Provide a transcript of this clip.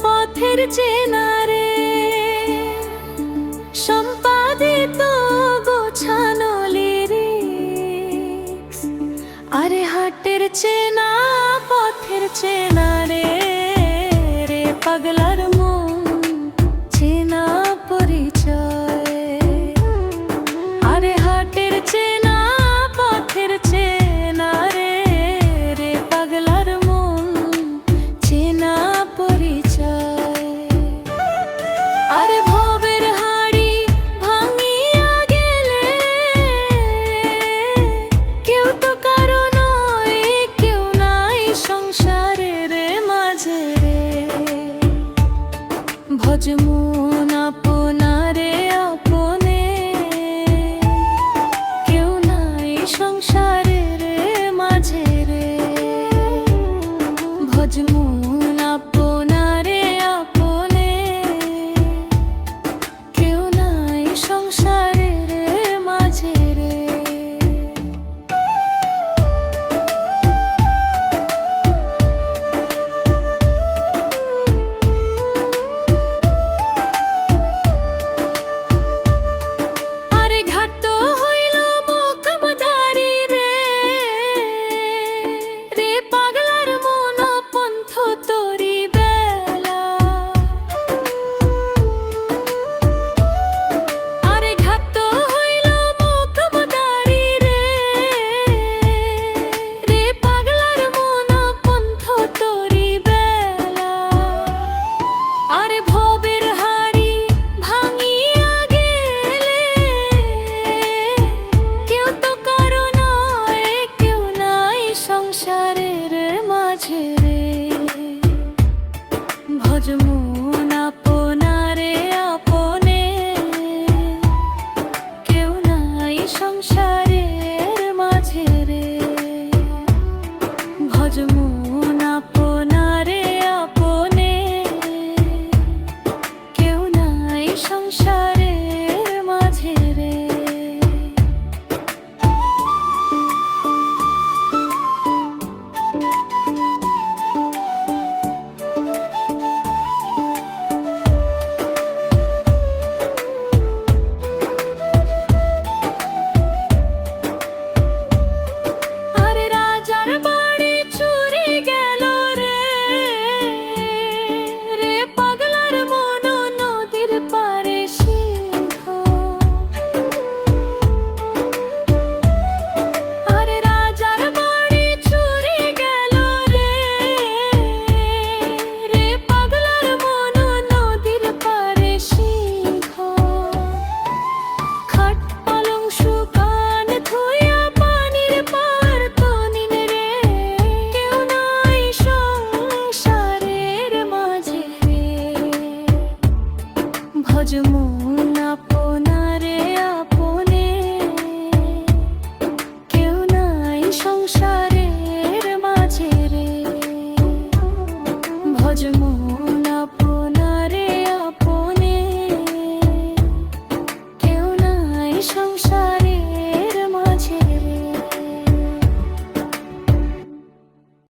পথের চেনারে, সম্পাদিত গোছানো লিরিক্স। আরে হাটের চেনা পথের চেনারে, রে পাগলার মন চেনা পরিচয়। আরে হাটের চেনা পথের চেনারে, রে পাগলার মন চেনা পরিচয়। আরে ভবের হাড়ি ভাঙিয়া গেলে কেউ তো কারো নয়, কেউ নাই সংসারের মাঝে রে। ভজ মন আপনারে আপনে, কেউ নাই সংসারের মাঝে রে। ভজ মন আপনারে আপনে, কেউ নাই সংসারের মাঝে রে। আরে ঘাট তো হইল মুখমদারি রে, রে পাগলার মন পন্থ তোরি বেলা। আরে ঘাট তো হইল মুখমদারি রে, রে পাগলার মন পন্থ তোরি বেলা। আরে ভবের হাড়ি ভাঙিয়া গেলে কেউ তো কারো নয়, কেউ নাই সংসারের মাঝে রে। ভজ মন আপনারে আপনে, কেউ নাই সংসারের মাঝে রে। ভজ মন আপনারে আপনে, কেউ নাই সংসারের মাঝে রে। আরে রাজার বাড়ি চুরি গেল রে, রে পাগলার মন নদীর পারে সিংহ। আরে রাজার বাড়ি চুরি গেল রে, রে পাগলার মন নদীর পারে সিংহ। খাট পালং শুকান ধুইয়া পানির পার তনিন রে, কেউ নাই সংসারের মাঝে রে। ভজ মন আপনারে আপনে, কেউ নাই সংসারের মাঝে রে। ভজ মন আপনারে আপনে, কেউ নাই সংসার